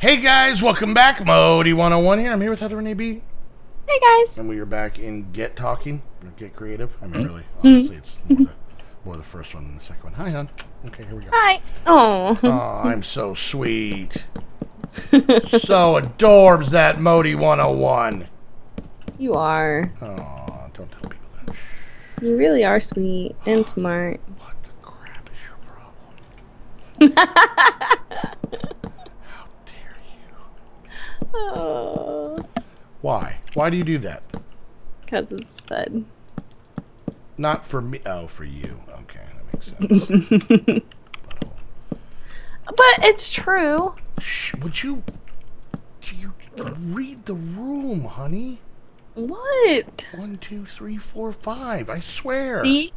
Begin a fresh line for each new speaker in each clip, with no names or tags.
Hey guys, welcome back. Modi 101 here. I'm here with Heather and AB.
Hey guys.
And we are back in Get Talking, or Get Creative. I mean, really, honestly, it's more the first one than the second one. Hi, hon. Okay, here we go.
Hi. Oh.
Oh, I'm so sweet. So adorbs, that Modi 101.
You are.
Oh, don't tell people that.
You really are sweet and smart.
What the crap is your problem? How dare you?
Oh.
Why? Why do you do that?
Because it's fun.
Not for me. Oh, for you. Okay, that makes sense.
But it's true.
Shh, would you read the room, honey?
What?
1, 2, 3, 4, 5. I swear.
See?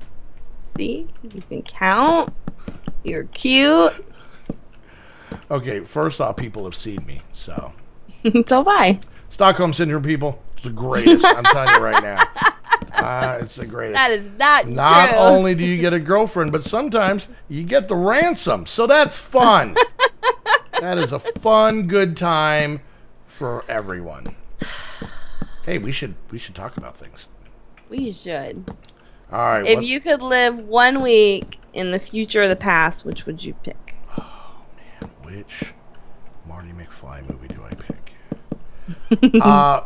See? You can count. You're cute.
Okay, first off, people have seen me, so.
So bye.
Stockholm Syndrome, people. It's the greatest. I'm telling you right now. It's the greatest.
That is not
Not
true.
only do you get a girlfriend, but sometimes you get the ransom. So that's fun. That is a fun, good time for everyone. Hey, we should talk about things.
We should.
All right.
If you could live 1 week in the future or the past, which would you pick?
Oh man, which Marty McFly movie do I pick?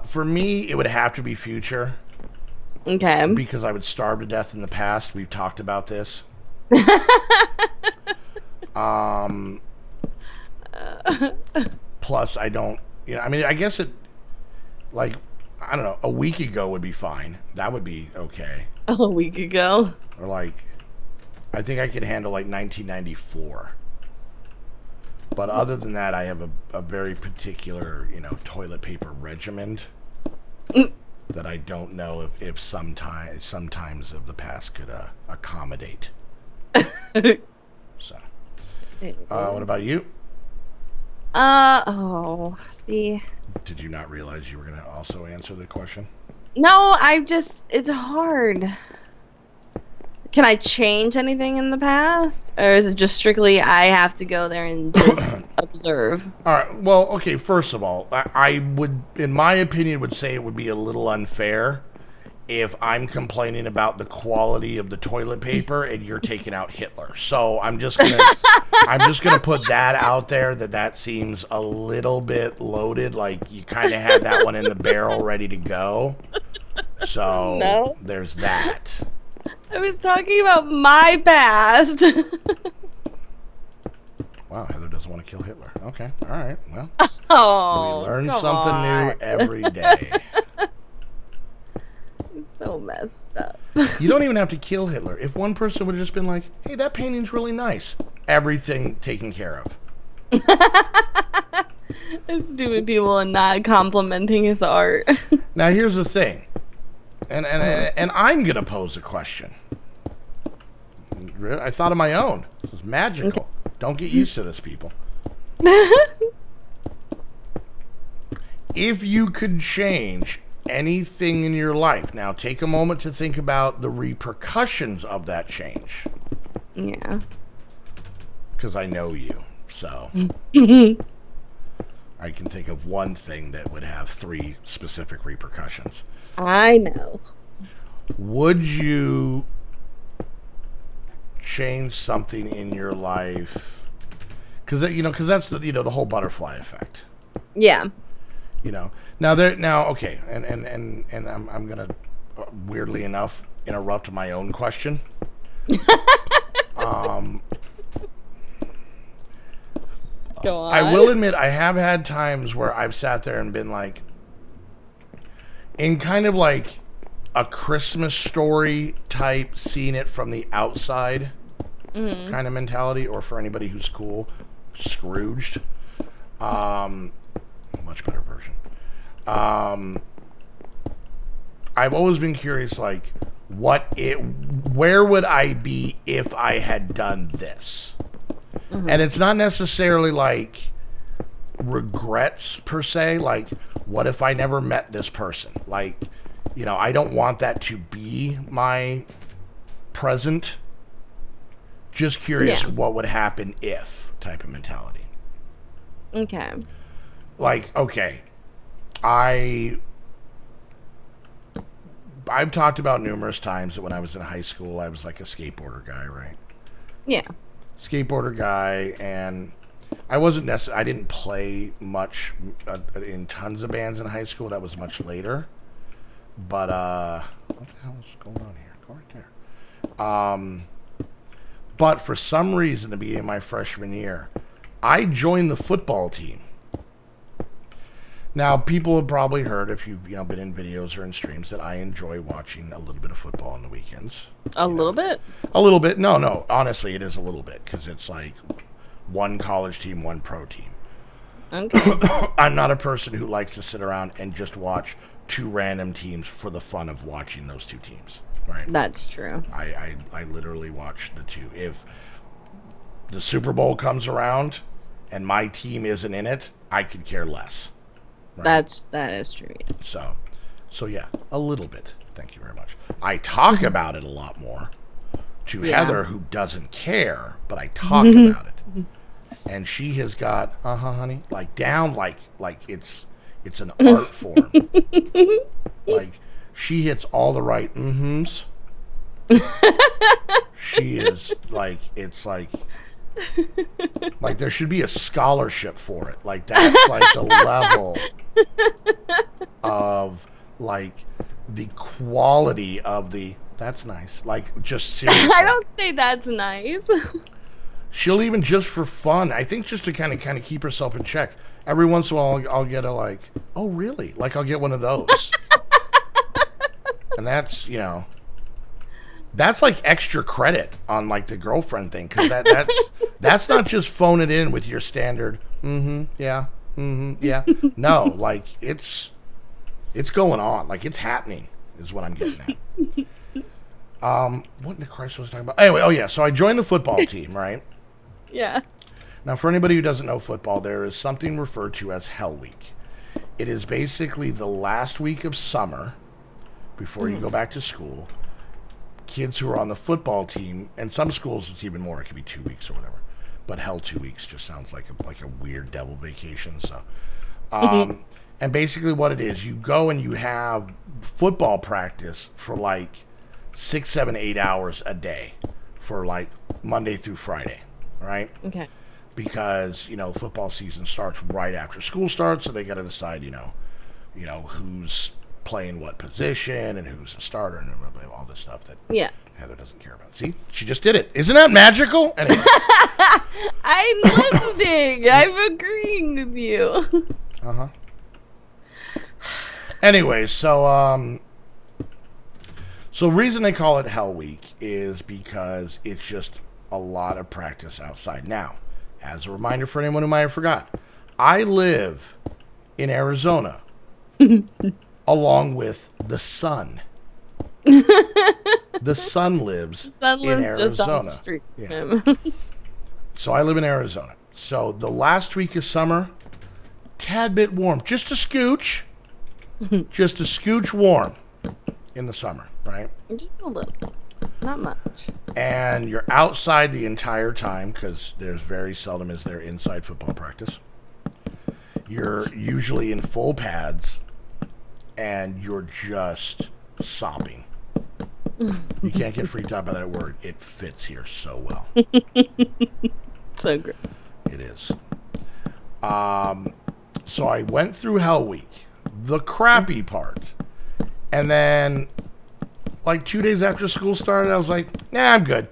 For me, it would have to be future.
Okay.
Because I would starve to death in the past. We've talked about this. Plus, I don't. You know, I mean, I guess it. Like, I don't know. A week ago would be fine. That would be okay.
A week ago.
Or like, I think I could handle like 1994. But other than that, I have a very particular, toilet paper regimen that I don't know if sometimes of the past could accommodate. So, what about you?
See.
Did you not realize you were going to also answer the question?
No, it's hard. Can I change anything in the past? Or is it just strictly I have to go there and just observe?
All right. Well, okay, first of all, I would, in my opinion, would say it would be a little unfair if I'm complaining about the quality of the toilet paper and you're taking out Hitler. So I'm just gonna put that out there that seems a little bit loaded. Like you kind of had that one in the barrel ready to go. So
No.
There's that.
I was talking about my past.
Wow, Heather doesn't want to kill Hitler. Okay, all right. Well,
Oh,
we learn
come
something
on.
new every day.
I'm so messed up.
You don't even have to kill Hitler. If one person would have just been like, hey, that painting's really nice. Everything taken care of.
Stupid people and not complimenting his art.
Now, here's the thing. And I'm going to pose a question. I thought of my own. This is magical. Don't get used to this, people. If you could change anything in your life, now take a moment to think about the repercussions of that change.
Yeah.
Because I know you, so I can think of one thing that would have 3 specific repercussions.
I know.
Would you change something in your life? Because that's the whole butterfly effect.
Yeah.
Okay, and I'm gonna weirdly enough interrupt my own question.
Go on.
I will admit I have had times where I've sat there and been like, in kind of like a Christmas story type, seeing it from the outside kind of mentality, or for anybody who's cool, Scrooged. Much better version. I've always been curious, like, where would I be if I had done this? And it's not necessarily like regrets per se. Like, what if I never met this person? Like, I don't want that to be my present. Just curious what would happen if type of mentality.
Okay.
like, okay, I've talked about numerous times that when I was in high school, I was like a skateboarder guy, right?
Yeah.
Skateboarder guy, and I wasn't necessarily, I didn't play much in tons of bands in high school. That was much later. But, what the hell is going on here? Go right there. But for some reason, at the beginning of my freshman year, I joined the football team. Now, people have probably heard, if you've been in videos or in streams, that I enjoy watching a little bit of football on the weekends.
A little bit?
A little bit. No. Honestly, it is a little bit, because it's like one college team, one pro team.
Okay.
I'm not a person who likes to sit around and just watch two random teams for the fun of watching those two teams. Right?
That's true.
I literally watch the two. If the Super Bowl comes around and my team isn't in it, I could care less. Right?
That is true. Yeah.
So yeah, a little bit. Thank you very much. I talk about it a lot more to Heather, who doesn't care, but I talk about it, and she has got honey, like down like it's an art form. Like she hits all the right mm-hms. She is like, it's like there should be a scholarship for it. Like that's like the level of like the quality of the, that's nice. Like just seriously.
I don't say that's nice.
She'll even, just for fun, I think just to kind of keep herself in check, every once in a while I'll get a like, oh really? Like I'll get one of those. And that's, that's like extra credit on like the girlfriend thing, because that's not just phone it in with your standard yeah. No, like it's going on, like it's happening is what I'm getting at. What in the Christ was I talking about? Anyway, oh yeah, so I joined the football team, right?
Yeah.
Now, for anybody who doesn't know football, there is something referred to as Hell Week. It is basically the last week of summer before you go back to school. Kids who are on the football team, and some schools it's even more, it could be 2 weeks or whatever, but hell, 2 weeks just sounds like a weird devil vacation. So and basically what it is, you go and you have football practice for like 6, 7, 8 hours a day for like Monday through Friday, right?
Okay. Because
football season starts right after school starts, so they got to decide who's playing what position and who's a starter and all this stuff that Heather doesn't care about. See, she just did it. Isn't that magical? Anyway.
I'm listening. I'm agreeing with you.
Anyway, so reason they call it Hell Week is because it's just a lot of practice outside. Now, as a reminder for anyone who might have forgot, I live in Arizona. Along with the sun. The sun lives in Arizona.
Just on the street.
Yeah. So I live in Arizona. So the last week of summer, tad bit warm. Just a scooch. Just a scooch warm in the summer, right?
Just a little. Not much.
And you're outside the entire time because there's very seldom is there inside football practice. You're usually in full pads. And you're just sopping. You can't get freaked out by that word. It fits here so well.
So great.
It is. So I went through Hell Week, the crappy part. And then, like 2 days after school started, I was like, nah, I'm good.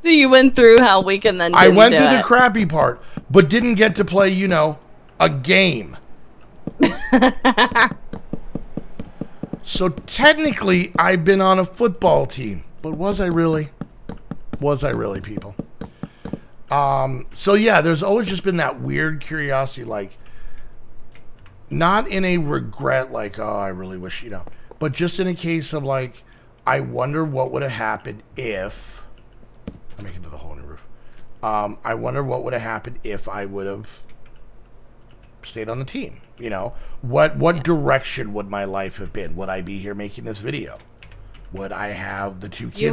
So you went through Hell Week and then
I went through the crappy part, but didn't get to play, a game. So technically, I've been on a football team, but was I really? Was I really, people? So yeah, there's always just been that weird curiosity, like, not in a regret, like, oh, I really wish, but just in a case of like, I wonder what would have happened if, I'm making to the whole new roof. I wonder what would have happened if I would have stayed on the team. What direction would my life have been? Would I be here making this video? Would I have the two kids?
You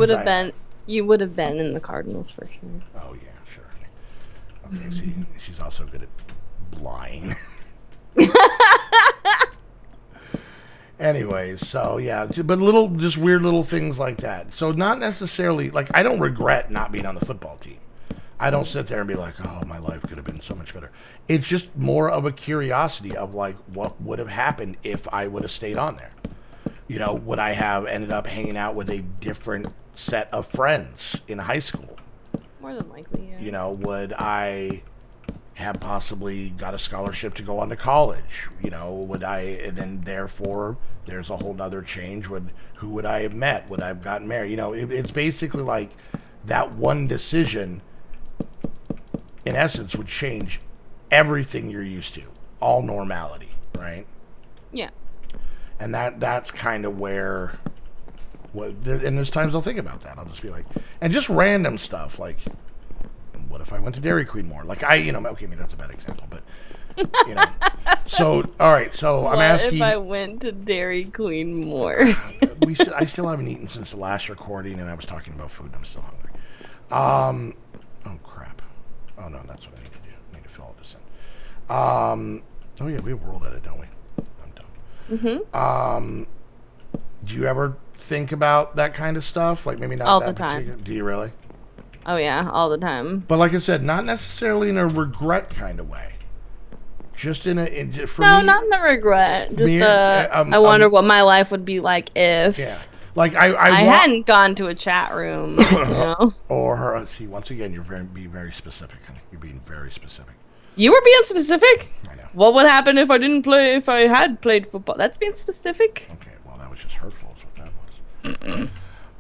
would have been in the Cardinals for sure.
Oh yeah, sure. Okay, see, she's also good at lying. Anyways, so yeah, but just weird little things like that. So not necessarily, like, I don't regret not being on the football team. I don't sit there and be like, oh, my life could have been so much better. It's just more of a curiosity of, like, what would have happened if I would have stayed on there. You know, would I have ended up hanging out with a different set of friends in high school?
More than likely, yeah.
You know, would I have possibly got a scholarship to go on to college? You know, would I, and then therefore there's a whole nother change. Who would I have met? Would I have gotten married? You know, it's basically like that one decision, in essence, would change everything you're used to, all normality, right?
Yeah.
And that's kind of where, and there's times I'll think about that. I'll just be like, and just random stuff like, what if I went to Dairy Queen more? Like okay, maybe that's a bad example, but you know. So all right, so I'm asking.
What if I went to Dairy Queen more?
I still haven't eaten since the last recording, and I was talking about food, and I'm still hungry. Oh crap. Oh no, that's what I need to do. I need to fill all this in. Oh yeah, we have world edit, don't we? I'm dumb.
Mm-hmm.
Do you ever think about that kind of stuff? Like maybe not
all
that
the time.
particular. Do you really?
Oh yeah, all the time.
But like I said, not necessarily in a regret kind of way. Just for me,
not in a regret. Just I wonder what my life would be like if.
Yeah. Like I
hadn't gone to a chat room. You know?
Or see, once again, you're being very specific, honey. You're being very specific.
You were being specific.
I know.
What would happen if I didn't play? If I had played football? That's being specific.
Okay. Well, that was just hurtful. Is what that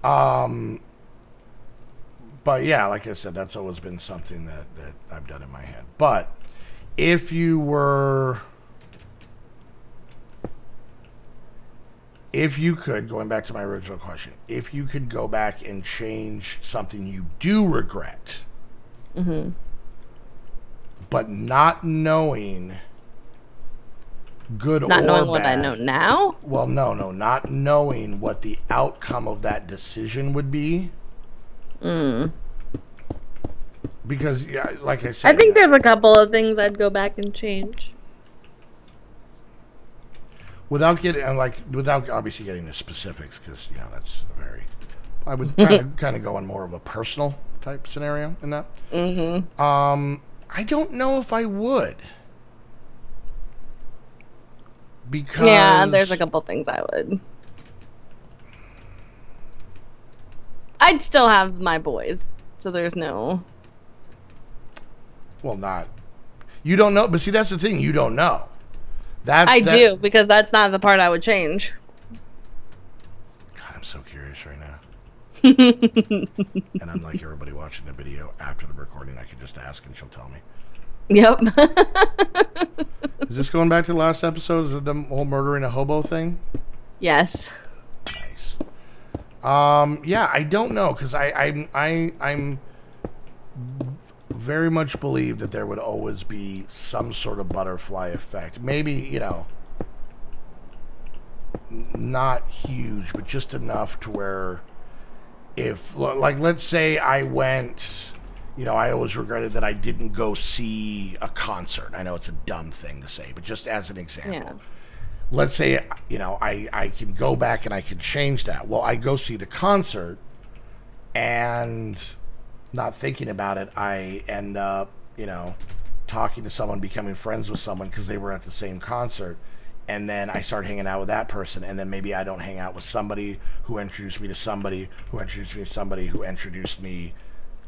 was. But yeah, like I said, that's always been something that I've done in my head. But if you could, going back to my original question, if you could go back and change something you do regret,
mm-hmm.
but not knowing good or bad.
Not knowing what I know now?
Well, no, not knowing what the outcome of that decision would be. Because, yeah, like I said,
I think there's a couple of things I'd go back and change.
Without obviously getting the specifics, because that's I would kind of go on more of a personal type scenario in that.
Mm-hmm.
I don't know if I would, because
there's a couple things I would. I'd still have my boys, so there's no.
Well, you don't know, but see, that's the thing, you don't know.
I do, because that's not the part I would change.
God, I'm so curious right now. And unlike everybody watching the video, after the recording, I could just ask and she'll tell me.
Yep.
Is this going back to the last episode? Is it the whole murdering a hobo thing?
Yes.
Nice. Yeah, I don't know, because I'm very much believe that there would always be some sort of butterfly effect. Maybe, not huge, but just enough to where if, like, let's say I went, I always regretted that I didn't go see a concert. I know it's a dumb thing to say, but just as an example.
Yeah.
Let's say, I can go back and I can change that. Well, I go see the concert, and not thinking about it, I end up, talking to someone, becoming friends with someone because they were at the same concert, and then I start hanging out with that person, and then maybe I don't hang out with somebody who introduced me to somebody who introduced me to somebody who introduced me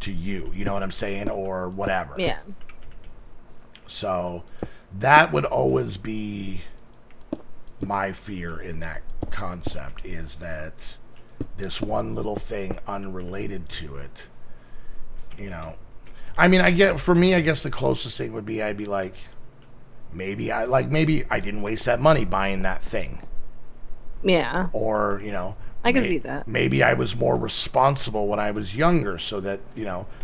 to you. You know what I'm saying? Or whatever.
Yeah.
So that would always be my fear in that concept, is that this one little thing unrelated to it, I mean, I guess the closest thing would be, I'd be like, maybe I didn't waste that money buying that thing.
Yeah.
Or,
I can see that. Maybe
I was more responsible when I was younger, so that,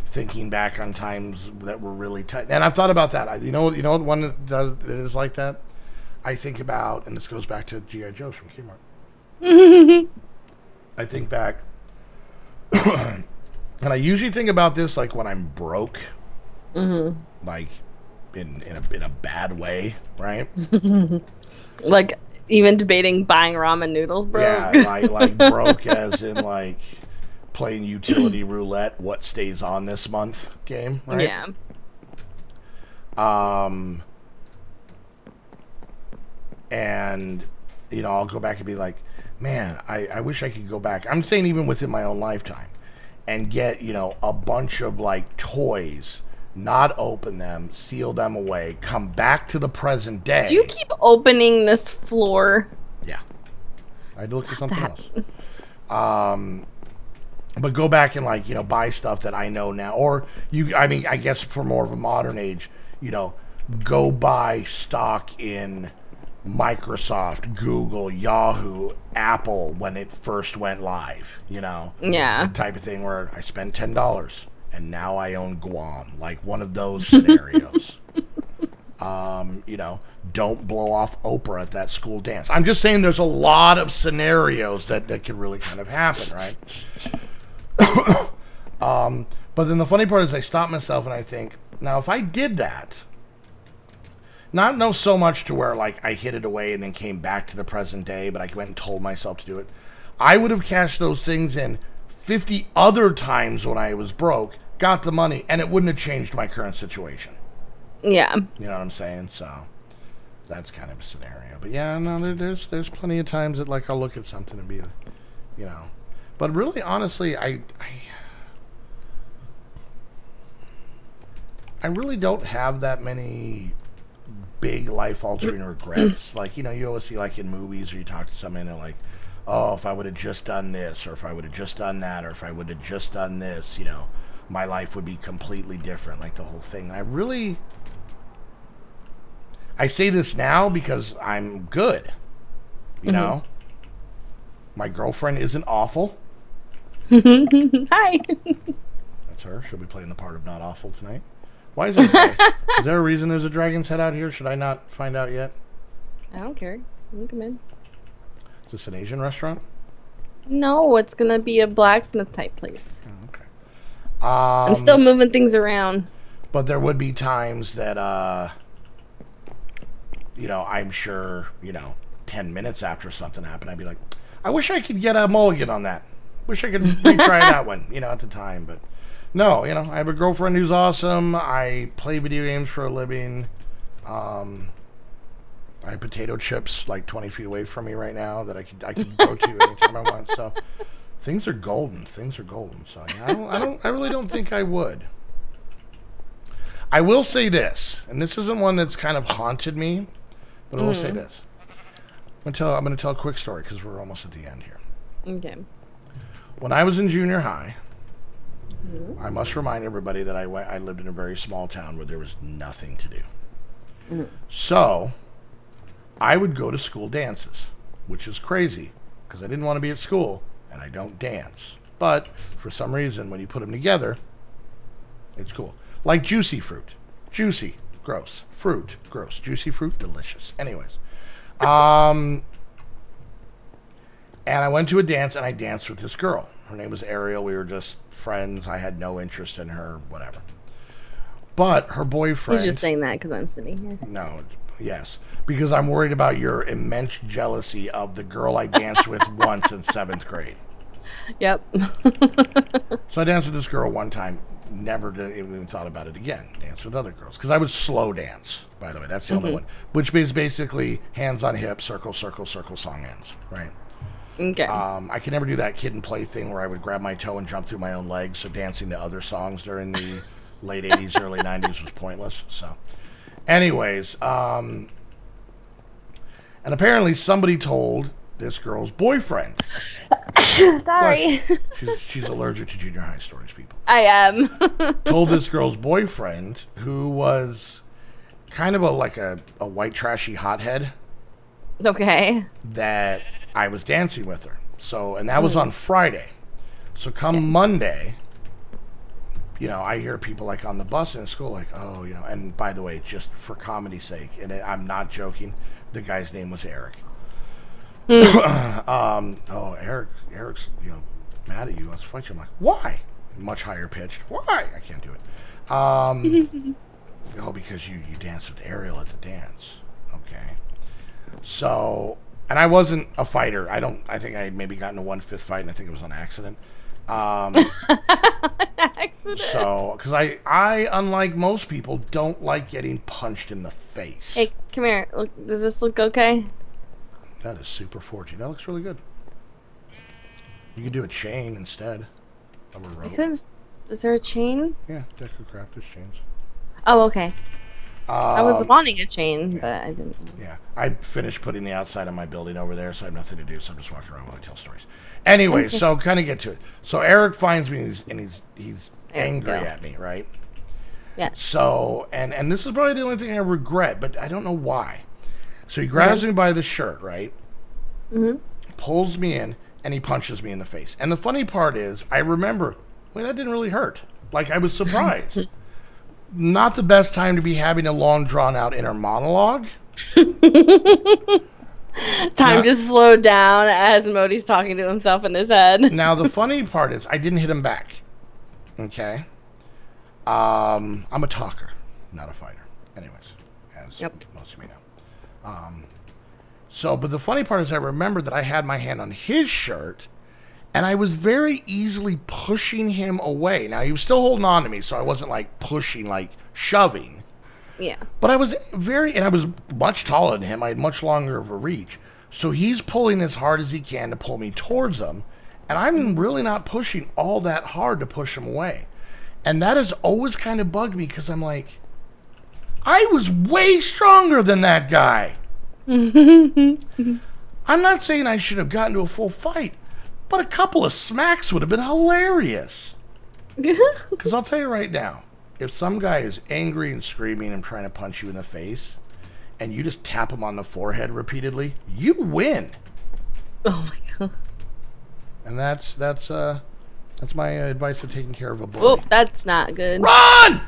thinking back on times that were really tight. And I've thought about that. You know what one that is like that? I think about, and this goes back to G.I. Joe's from Kmart. I think back, and I usually think about this like when I'm broke,
mm-hmm.
like in a bad way, right?
Like even debating buying ramen noodles broke.
Yeah, like broke as in like playing utility roulette, what stays on this month game, right?
Yeah.
And you know, I'll go back and be like, man, I wish I could go back. I'm saying even within my own lifetime and get, you know, a bunch of like toys, not open them, seal them away, come back to the present day.
Do you keep opening this floor?
Yeah. I had to look at something else. But go back and like, you know, buy stuff that I know now. Or I mean, I guess for more of a modern age, you know, go buy stock in Microsoft, Google, Yahoo, Apple when it first went live, you know?
Yeah.
Type of thing where I spent $10 and now I own Guam. Like one of those scenarios. You know, don't blow off Oprah at that school dance. I'm just saying there's a lot of scenarios that could really kind of happen, right? But then the funny part is I stop myself and I think, now if I did that, not know so much to where like I hid it away and then came back to the present day, but I went and told myself to do it, I would have cashed those things in 50 other times when I was broke, got the money, and it wouldn't have changed my current situation.
Yeah.
You know what I'm saying? So that's kind of a scenario. But yeah, no, there's plenty of times that like I'll look at something and be, you know, but really honestly, I really don't have that many big life-altering regrets. Like, you know, you always see like in movies or you talk to someone and they're like, oh, if I would have just done this, or if I would have just done that, or if I would have just done this, you know, my life would be completely different, like the whole thing. I say this now because I'm good, you know? My girlfriend isn't awful.
Hi.
That's her. She'll be playing the part of not awful tonight. Why is that? Is there a reason there's a dragon's head out here? Should I not find out yet?
I don't care. You can come in.
Is this an Asian restaurant?
No, it's gonna be a blacksmith type place.
Oh, okay.
I'm still moving things around.
But there would be times that, you know, I'm sure, you know, 10 minutes after something happened, I'd be like, I wish I could get a mulligan on that. Wish I could retry that one, you know, at the time. But no, you know, I have a girlfriend who's awesome. I play video games for a living. I have potato chips like 20 feet away from me right now that I could go to anytime I want. So things are golden. Things are golden. So yeah, I really don't think I would. I will say this, and this isn't one that's kind of haunted me, but I will say this. I'm going to tell a quick story because we're almost at the end here.
Okay.
When I was in junior high, I must remind everybody that I lived in a very small town where there was nothing to do. So I would go to school dances, which is crazy because I didn't want to be at school and I don't dance. But for some reason, when you put them together, it's cool. Like juicy fruit. Juicy, gross. Fruit, gross. Juicy fruit, delicious. Anyways. And I went to a dance and I danced with this girl. Her name was Ariel. We were just friends. I had no interest in her, whatever. But her boyfriend...
He's just saying that because I'm sitting here.
No, yes. Because I'm worried about your immense jealousy of the girl I danced with once in 7th grade.
Yep.
So I danced with this girl one time. Never even thought about it again. Danced with other girls. Because I would slow dance, by the way. That's the only one. Which is basically hands on hip, circle, circle, circle, song ends. Right?
Okay.
I could never do that kid and play thing where I would grab my toe and jump through my own legs. So dancing to other songs during the late 80s, early 90s was pointless. So anyways, and apparently somebody told this girl's boyfriend.
Sorry.
She's allergic to junior high stories, people.
I am.
Told this girl's boyfriend, who was kind of like a white trashy hothead.
Okay.
That I was dancing with her. So, and that was on Friday. So come Monday, you know, I hear people like on the bus in school like, oh, you know, and by the way, just for comedy's sake, and I'm not joking, the guy's name was Eric. Oh, Eric's, you know, mad at you. Wants to fight you. I'm like, why? Much higher pitched. Why? I can't do it. Oh, because you danced with Ariel at the dance. Okay. So, and I wasn't a fighter. I think I had maybe gotten into one fist fight, and I think it was on accident.
Accident.
So, because I, unlike most people, don't like getting punched in the face.
Hey, come here. Look, does this look okay?
That is super 4G. That looks really good. You could do a chain instead of a rope.
Is there a chain?
Yeah, Deco Craft, there's chains.
Oh, okay. I was wanting a chain,
yeah.
but I didn't.
Yeah, I finished putting the outside of my building over there, so I have nothing to do, so I'm just walking around while I tell stories. Anyway, so kind of get to it. So Eric finds me, and he's angry at me, right?
Yeah.
So, and this is probably the only thing I regret, but I don't know why. So he grabs me by the shirt, right?
Mm-hmm.
Pulls me in, and he punches me in the face. And the funny part is, I remember, wait, that didn't really hurt. Like, I was surprised. Not the best time to be having a long, drawn-out inner monologue.
Time to slow down as Modi's talking to himself in his head.
Now, the funny part is, I didn't hit him back. Okay? I'm a talker, not a fighter. Anyways, as most of you know. But the funny part is, I remember that I had my hand on his shirt, and I was very easily pushing him away. Now, he was still holding on to me, so I wasn't, like, pushing, like, shoving.
Yeah.
But I was and I was much taller than him. I had much longer of a reach. So he's pulling as hard as he can to pull me towards him, and I'm really not pushing all that hard to push him away. And that has always kind of bugged me, because I'm like, I was way stronger than that guy. I'm not saying I should have gotten to a full fight, but a couple of smacks would have been hilarious. Because I'll tell you right now, if some guy is angry and screaming and trying to punch you in the face, and you just tap him on the forehead repeatedly, you win.
Oh my god.
And that's my advice to taking care of a bully.
Oh, that's not good.
Run!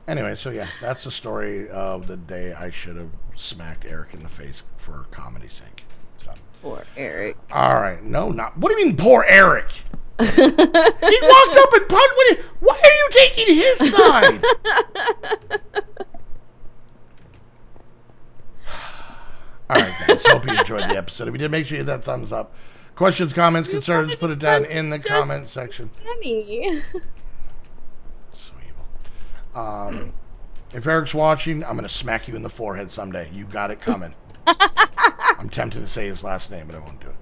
Anyway, so yeah, that's the story of the day I should have smacked Eric in the face for comedy's sake. So.
Poor Eric.
All right, no, not. What do you mean, poor Eric? He walked up and punched me. Why are you taking his side? All right, guys. Hope you enjoyed the episode. If you did, make sure you hit that thumbs up. Questions, comments, concerns, put it down in the comment section.
Funny.
So evil. If Eric's watching, I'm going to smack you in the forehead someday. You got it coming. I'm tempted to say his last name, but I won't do it.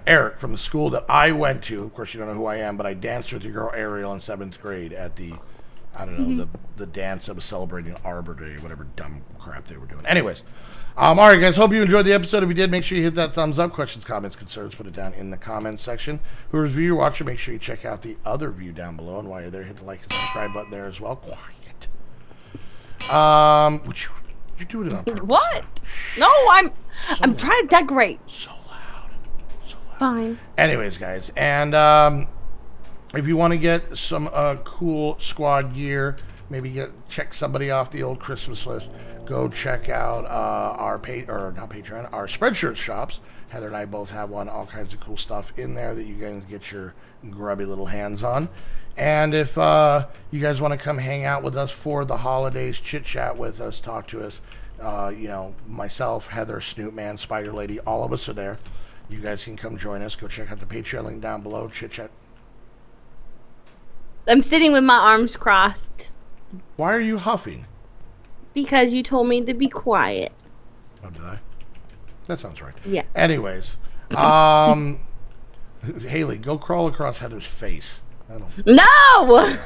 Eric, from the school that I went to. Of course, you don't know who I am, but I danced with your girl Ariel in 7th grade at the, I don't know, the dance that was celebrating Arbor Day, whatever dumb crap they were doing. Anyways, all right, guys, hope you enjoyed the episode. If you did, make sure you hit that thumbs up. Questions, comments, concerns, put it down in the comments section. Whoever's viewer or watcher, make sure you check out the other view down below. And while you're there, hit the like and subscribe button there as well. Quiet. You're doing it on purpose.
What? No, I'm trying to decorate.
So loud.
Fine.
Anyways, guys, and if you want to get some cool squad gear, maybe check somebody off the old Christmas list, go check out our our Spreadshirt shops. Heather and I both have one. All kinds of cool stuff in there that you guys get your grubby little hands on. And if you guys want to come hang out with us for the holidays, chit chat with us, talk to us, you know, myself, Heather, Snoop Man, Spider Lady, all of us are there. You guys can come join us. Go check out the Patreon link down below. Chit chat.
I'm sitting with my arms crossed.
Why are you huffing?
Because you told me to be quiet.
Oh, did I? That sounds right.
Yeah.
Anyways, Haley, go crawl across Heather's face.
No!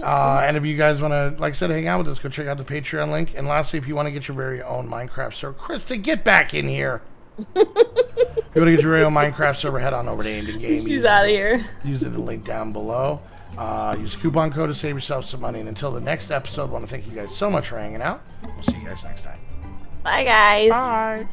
And if you guys want to, like I said, hang out with us, go check out the Patreon link. And lastly, if you want to get your very own Minecraft server, Krista, get back in here. If you want to get your very own Minecraft server, head on over to Aim to Game.
She's out of here.
Use the link down below. Use the coupon code to save yourself some money. And until the next episode, I want to thank you guys so much for hanging out. We'll see you guys next time.
Bye, guys.
Bye.